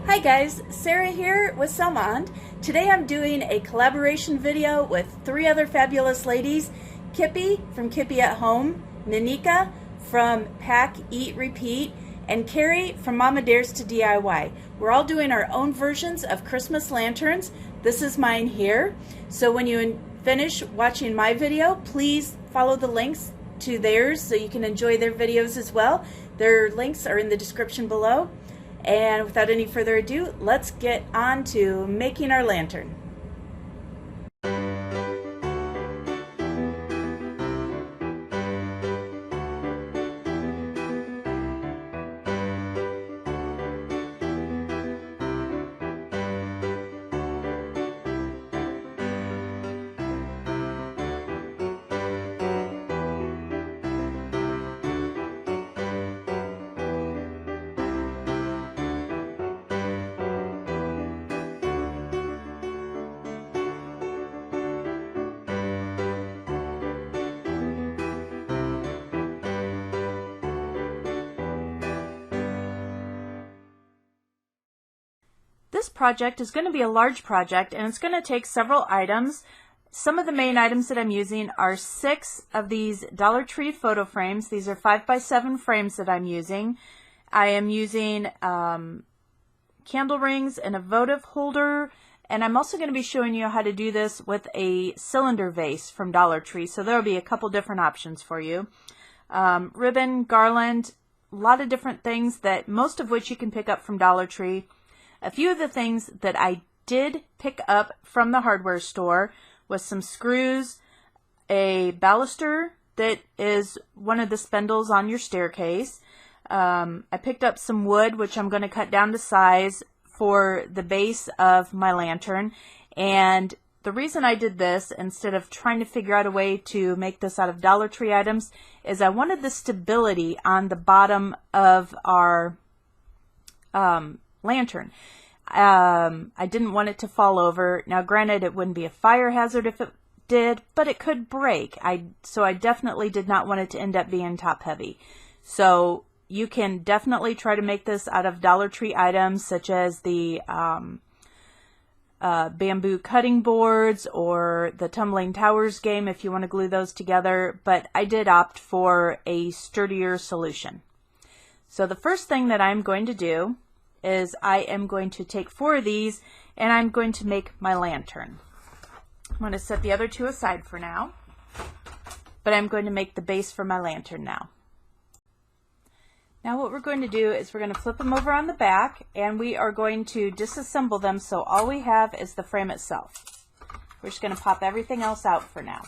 Hi guys, Sarah here with Salmond. Today I'm doing a collaboration video with three other fabulous ladies, Kippy from Kippy at Home, Nanika from Pack, Eat, Repeat, and Carrie from Mama Dares to DIY. We're all doing our own versions of Christmas lanterns. This is mine here. So when you finish watching my video, please follow the links to theirs so you can enjoy their videos as well. Their links are in the description below. And without any further ado, let's get on to making our lantern. This project is going to be a large project and it's going to take several items. Some of the main items that I'm using are 6 of these Dollar Tree photo frames. These are 5x7 frames that I'm using. I am using candle rings and a votive holder, and I'm also going to be showing you how to do this with a cylinder vase from Dollar Tree. So there will be a couple different options for you. Ribbon, garland, a lot of different things, that most of which you can pick up from Dollar Tree. A few of the things that I did pick up from the hardware store was some screws, a baluster that is one of the spindles on your staircase. I picked up some wood, which I'm going to cut down to size for the base of my lantern. And the reason I did this, instead of trying to figure out a way to make this out of Dollar Tree items, is I wanted the stability on the bottom of our lantern. I didn't want it to fall over. Now granted, it wouldn't be a fire hazard if it did, but it could break. So I definitely did not want it to end up being top heavy. So you can definitely try to make this out of Dollar Tree items such as the bamboo cutting boards or the tumbling towers game if you want to glue those together, but I did opt for a sturdier solution. So the first thing that I'm going to do is I am going to take 4 of these and I'm going to make my lantern. I'm going to set the other 2 aside for now, but I'm going to make the base for my lantern now. Now what we're going to do is we're going to flip them over on the back and we are going to disassemble them so all we have is the frame itself. We're just going to pop everything else out for now.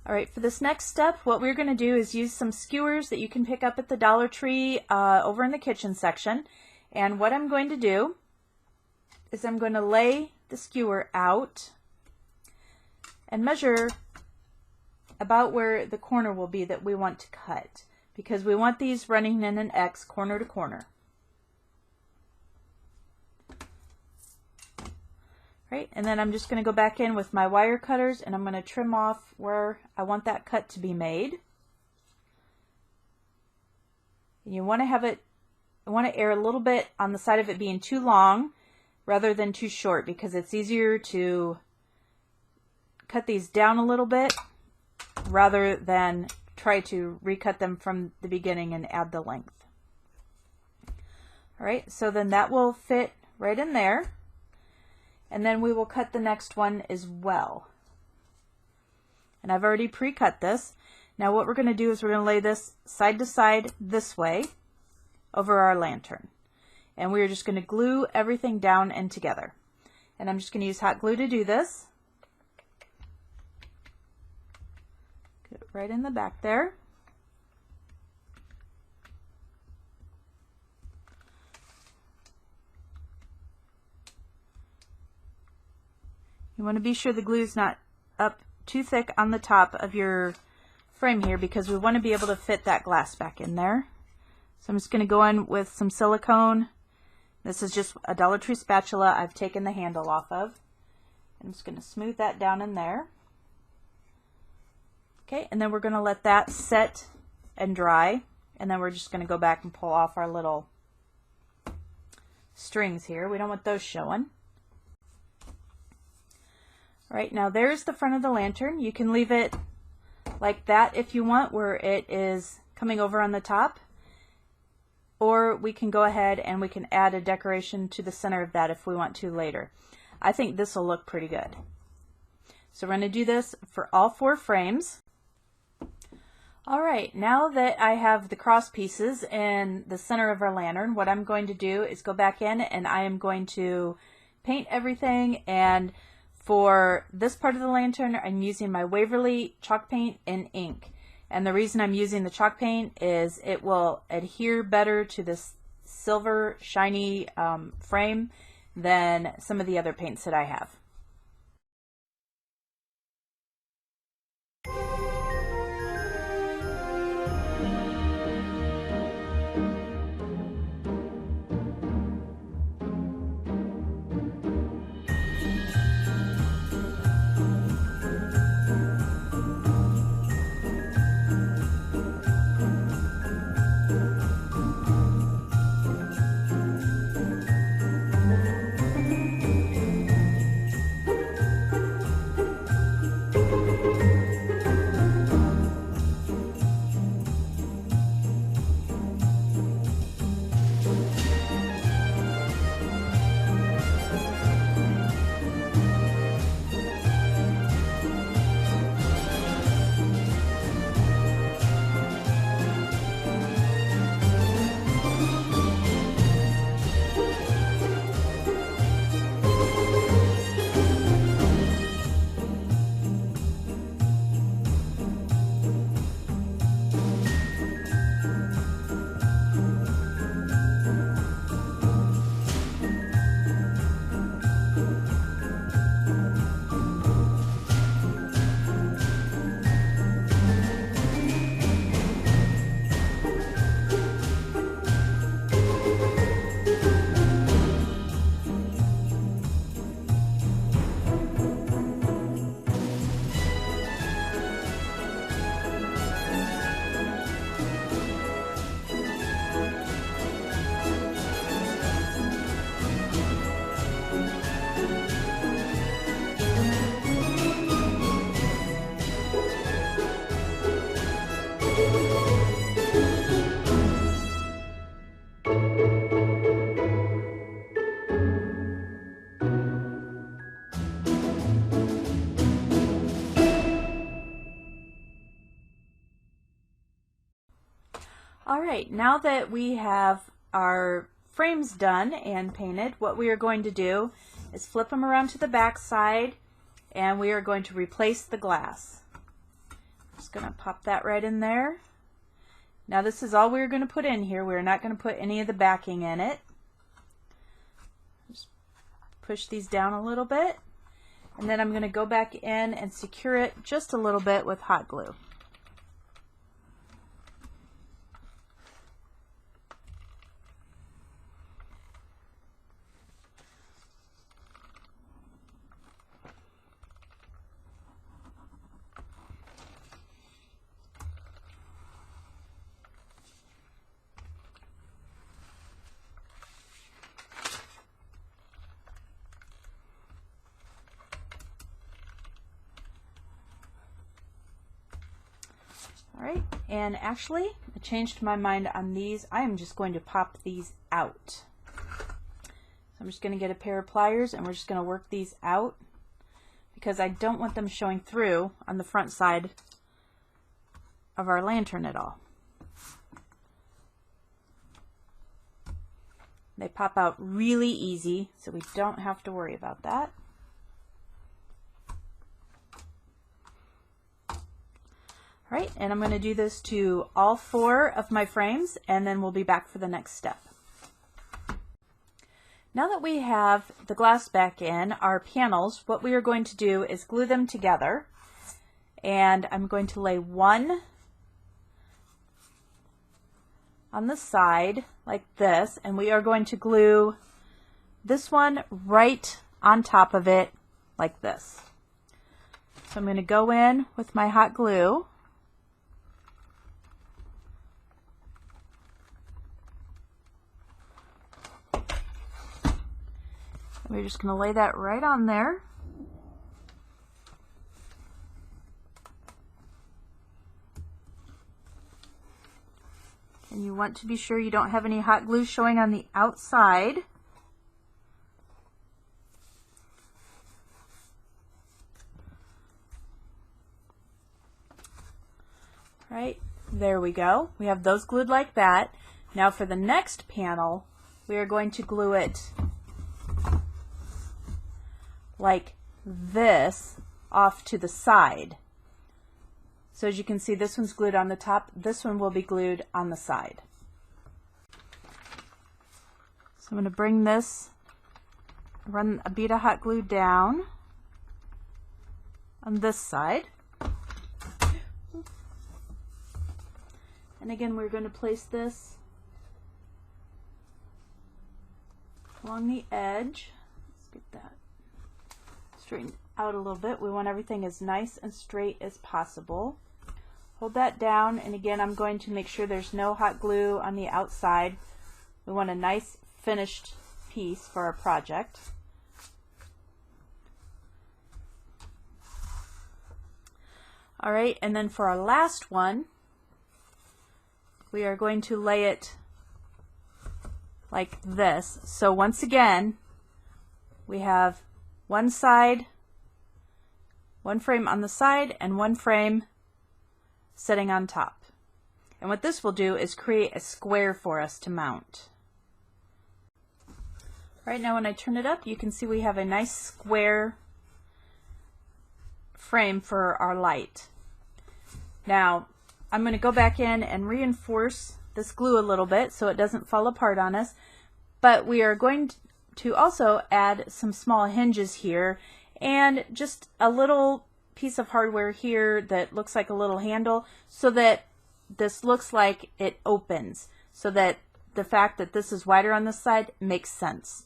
Alright, for this next step, what we're going to do is use some skewers that you can pick up at the Dollar Tree over in the kitchen section. And what I'm going to do is I'm going to lay the skewer out and measure about where the corner will be that we want to cut, because we want these running in an X corner to corner. Right, and then I'm just going to go back in with my wire cutters and I'm going to trim off where I want that cut to be made. And you want to have it, err a little bit on the side of it being too long rather than too short, because it's easier to cut these down a little bit rather than try to recut them from the beginning and add the length. All right, so then that will fit right in there. And then we will cut the next one as well. And I've already pre-cut this. Now what we're going to do is we're going to lay this side to side this way over our lantern. And we're just going to glue everything down and together. And I'm just going to use hot glue to do this. Get it right in the back there. You want to be sure the glue is not up too thick on the top of your frame here, because we want to be able to fit that glass back in there. So I'm just going to go in with some silicone. This is just a Dollar Tree spatula I've taken the handle off of. I'm just going to smooth that down in there. Okay, and then we're going to let that set and dry, and then we're just going to go back and pull off our little strings here. We don't want those showing. All right, now there's the front of the lantern. You can leave it like that if you want, where it is coming over on the top, or we can go ahead and we can add a decoration to the center of that if we want to later. I think this will look pretty good. So we're going to do this for all 4 frames. All right, now that I have the cross pieces in the center of our lantern, what I'm going to do is go back in and I am going to paint everything. And for this part of the lantern, I'm using my Waverly chalk paint and ink. And the reason I'm using the chalk paint is it will adhere better to this silver shiny frame than some of the other paints that I have. All right, now that we have our frames done and painted, what we are going to do is flip them around to the back side, and we are going to replace the glass. Just going to pop that right in there. Now this is all we're going to put in here. We're not going to put any of the backing in it. Just push these down a little bit, and then I'm going to go back in and secure it just a little bit with hot glue. Alright, and actually I changed my mind on these. I am just going to pop these out. So I'm just going to get a pair of pliers and we're just going to work these out because I don't want them showing through on the front side of our lantern at all. They pop out really easy, so we don't have to worry about that. All right, and I'm going to do this to all 4 of my frames, and then we'll be back for the next step. Now that we have the glass back in our panels, what we are going to do is glue them together. And I'm going to lay one on the side like this, and we are going to glue this one right on top of it like this. So I'm going to go in with my hot glue. We're just going to lay that right on there. And you want to be sure you don't have any hot glue showing on the outside. Right, there we go. We have those glued like that. Now for the next panel, we are going to glue it like this off to the side. So as you can see, this one's glued on the top, this one will be glued on the side. So I'm going to bring this, run a bead of hot glue down on this side. And again, we're going to place this along the edge. Let's get that straightened out a little bit. We want everything as nice and straight as possible. Hold that down, and again, I'm going to make sure there's no hot glue on the outside. We want a nice finished piece for our project. All right, and then for our last one, we are going to lay it like this. So once again, we have one side, one frame on the side, and one frame sitting on top. And what this will do is create a square for us to mount. Right now when I turn it up, you can see we have a nice square frame for our light. Now I'm going to go back in and reinforce this glue a little bit so it doesn't fall apart on us, but we are going to also add some small hinges here and just a little piece of hardware here that looks like a little handle so that this looks like it opens, so that the fact that this is wider on this side makes sense.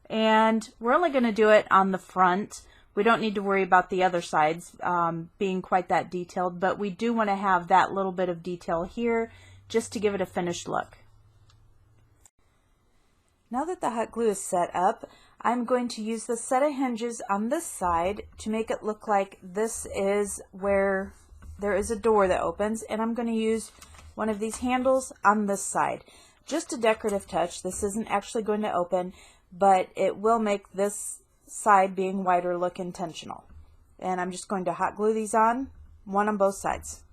And we're only going to do it on the front. We don't need to worry about the other sides being quite that detailed, but we do want to have that little bit of detail here just to give it a finished look. Now that the hot glue is set up, I'm going to use the set of hinges on this side to make it look like this is where there is a door that opens, and I'm going to use one of these handles on this side. Just a decorative touch. This isn't actually going to open, but it will make this side being wider look intentional. And I'm just going to hot glue these on, one on both sides.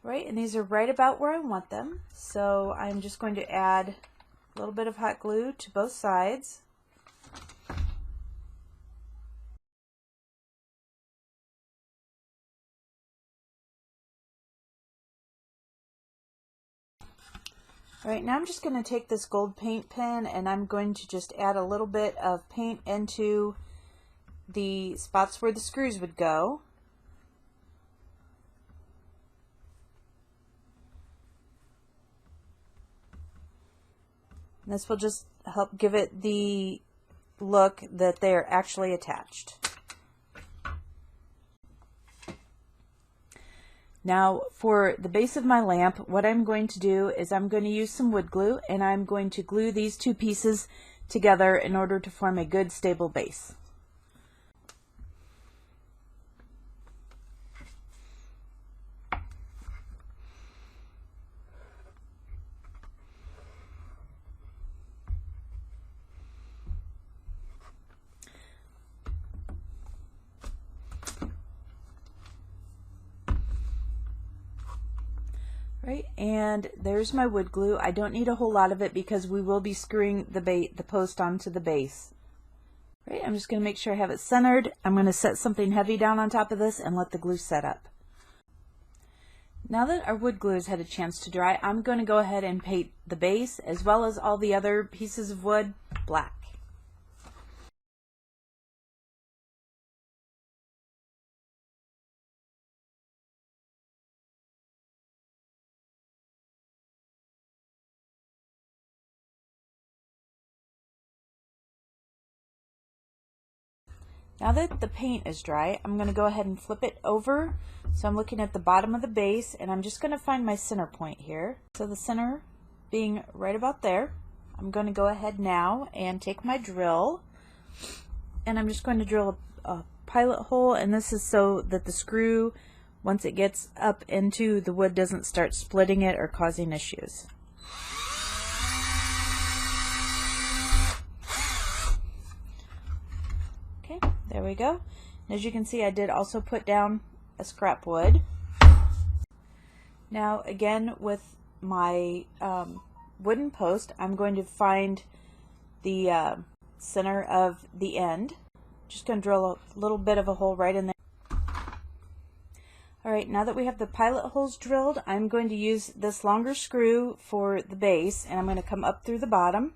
Right, and these are right about where I want them. So I'm just going to add a little bit of hot glue to both sides. All right, now I'm just going to take this gold paint pen and I'm going to just add a little bit of paint into the spots where the screws would go. And this will just help give it the look that they are actually attached. Now for the base of my lamp, what I'm going to do is I'm going to use some wood glue and I'm going to glue these two pieces together in order to form a good stable base. Right, and there's my wood glue. I don't need a whole lot of it because we will be screwing the post onto the base. Right, I'm just going to make sure I have it centered. I'm going to set something heavy down on top of this and let the glue set up. Now that our wood glue has had a chance to dry, I'm going to go ahead and paint the base as well as all the other pieces of wood black. Now that the paint is dry, I'm going to go ahead and flip it over. So I'm looking at the bottom of the base, and I'm just going to find my center point here. So the center being right about there. I'm going to go ahead now and take my drill, and I'm just going to drill a pilot hole, and this is so that the screw, once it gets up into the wood, doesn't start splitting it or causing issues. Okay, there we go. And as you can see, I did also put down a scrap wood. Now again, with my wooden post, I'm going to find the center of the end. Just going to drill a little bit of a hole right in there. Alright, now that we have the pilot holes drilled, I'm going to use this longer screw for the base, and I'm going to come up through the bottom.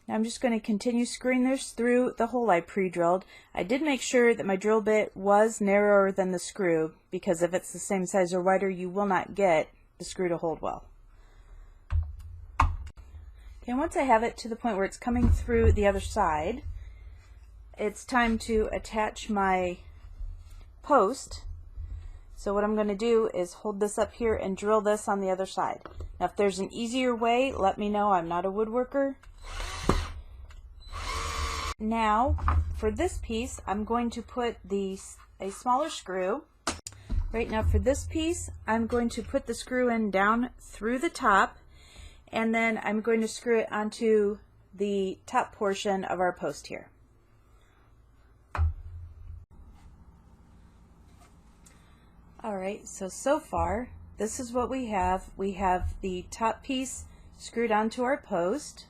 Now I'm just going to continue screwing this through the hole I pre-drilled. I did make sure that my drill bit was narrower than the screw, because if it's the same size or wider, you will not get the screw to hold well. Okay, once I have it to the point where it's coming through the other side, it's time to attach my post. So what I'm going to do is hold this up here and drill this on the other side. Now if there's an easier way, let me know. I'm not a woodworker. Now for this piece, I'm going to put a smaller screw. Right now for this piece, I'm going to put the screw in down through the top, and then I'm going to screw it onto the top portion of our post here. Alright, so far this is what we have. We have the top piece screwed onto our post,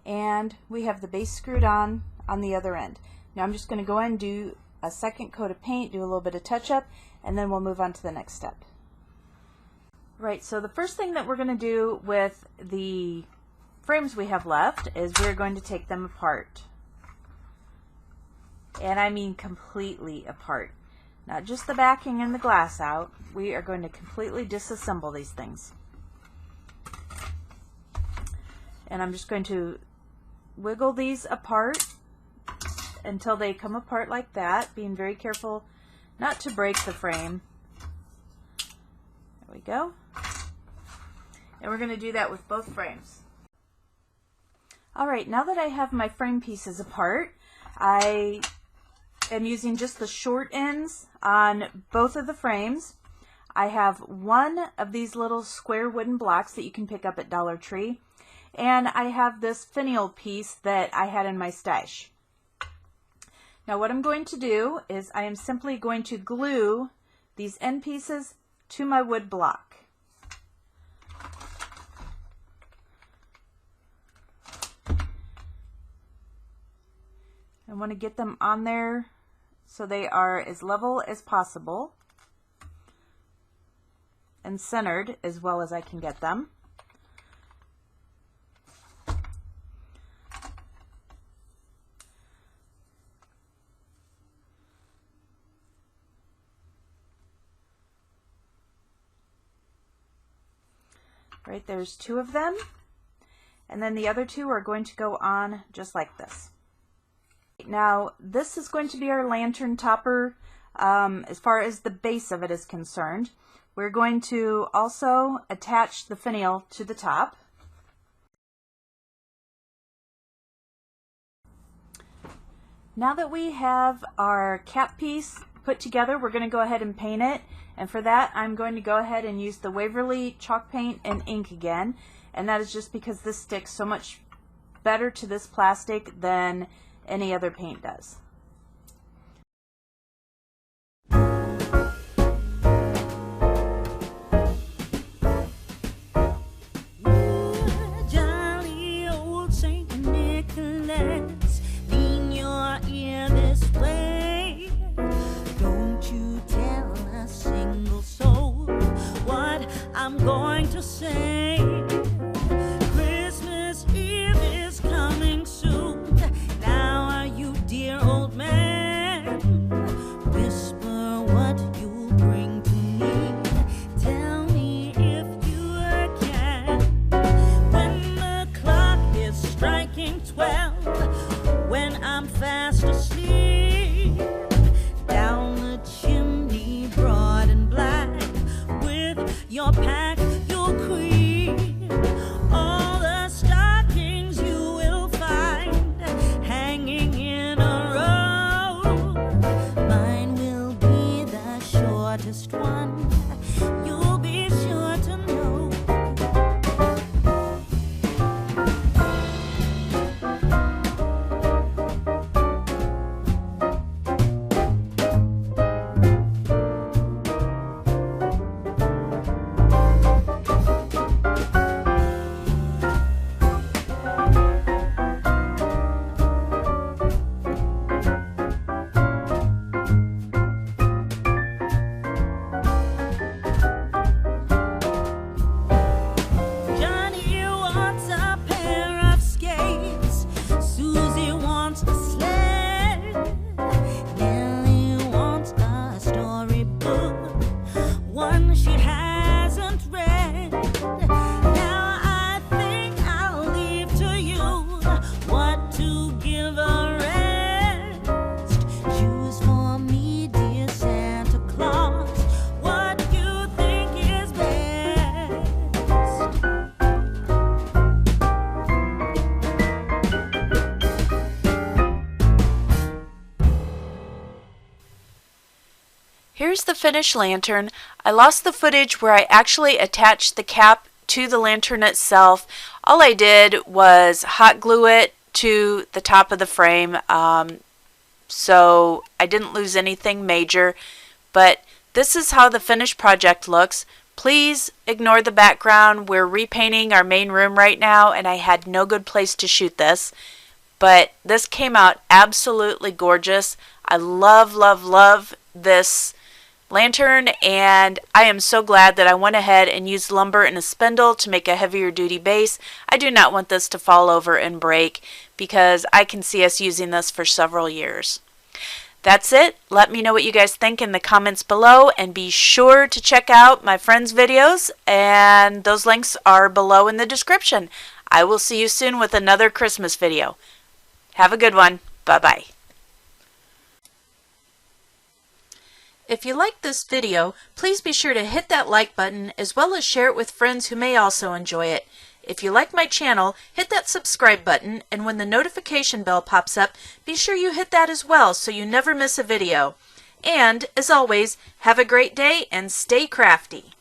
and we have the base screwed on the other end. Now I'm just going to go ahead and do a second coat of paint, do a little bit of touch up, and then we'll move on to the next step. Right, so the first thing that we're going to do with the frames we have left is we're going to take them apart. And I mean completely apart. Not just the backing and the glass out. We are going to completely disassemble these things. And I'm just going to wiggle these apart until they come apart like that, being very careful not to break the frame. There we go. And we're going to do that with both frames. Alright, now that I have my frame pieces apart, I am using just the short ends on both of the frames. I have one of these little square wooden blocks that you can pick up at Dollar Tree, and I have this finial piece that I had in my stash. Now what I'm going to do is I am simply going to glue these end pieces to my wood block. I want to get them on there so they are as level as possible and centered as well as I can get them. Right, there's two of them, and then the other two are going to go on just like this. Now this is going to be our lantern topper as far as the base of it is concerned. We're going to also attach the finial to the top. Now that we have our cap piece put together, we're going to go ahead and paint it, and for that I'm going to go ahead and use the Waverly chalk paint and ink again, and that is just because this sticks so much better to this plastic than any other paint does. Jolly old Saint Nicholas, lean your ear this way. Don't you tell a single soul what I'm going to say. Christmas Eve is coming soon. Now are you, dear old fast asleep. Down the chimney, broad and black, with your pack you'll creep. All the stockings you will find hanging in a row. Mine will be the shortest one, you'll be sure to know. Johnny wants a pair of skates, Susie wants a sled, Nellie wants a storybook, one she hasn't read. Now I think I'll leave to you what to give a rest. Choose for me, dear Santa Claus, what you think is best. Here's the finished lantern. I lost the footage where I actually attached the cap to the lantern itself. All I did was hot glue it to the top of the frame, so I didn't lose anything major. But this is how the finished project looks. Please ignore the background. We're repainting our main room right now, and I had no good place to shoot this. But this came out absolutely gorgeous. I love, love, love this lantern, and I am so glad that I went ahead and used lumber and a spindle to make a heavier duty base. I do not want this to fall over and break because I can see us using this for several years. That's it. Let me know what you guys think in the comments below, and be sure to check out my friends' videos, and those links are below in the description. I will see you soon with another Christmas video. Have a good one. Bye-bye. If you liked this video, please be sure to hit that like button as well as share it with friends who may also enjoy it. If you like my channel, hit that subscribe button, and when the notification bell pops up, be sure you hit that as well so you never miss a video. And, as always, have a great day and stay crafty.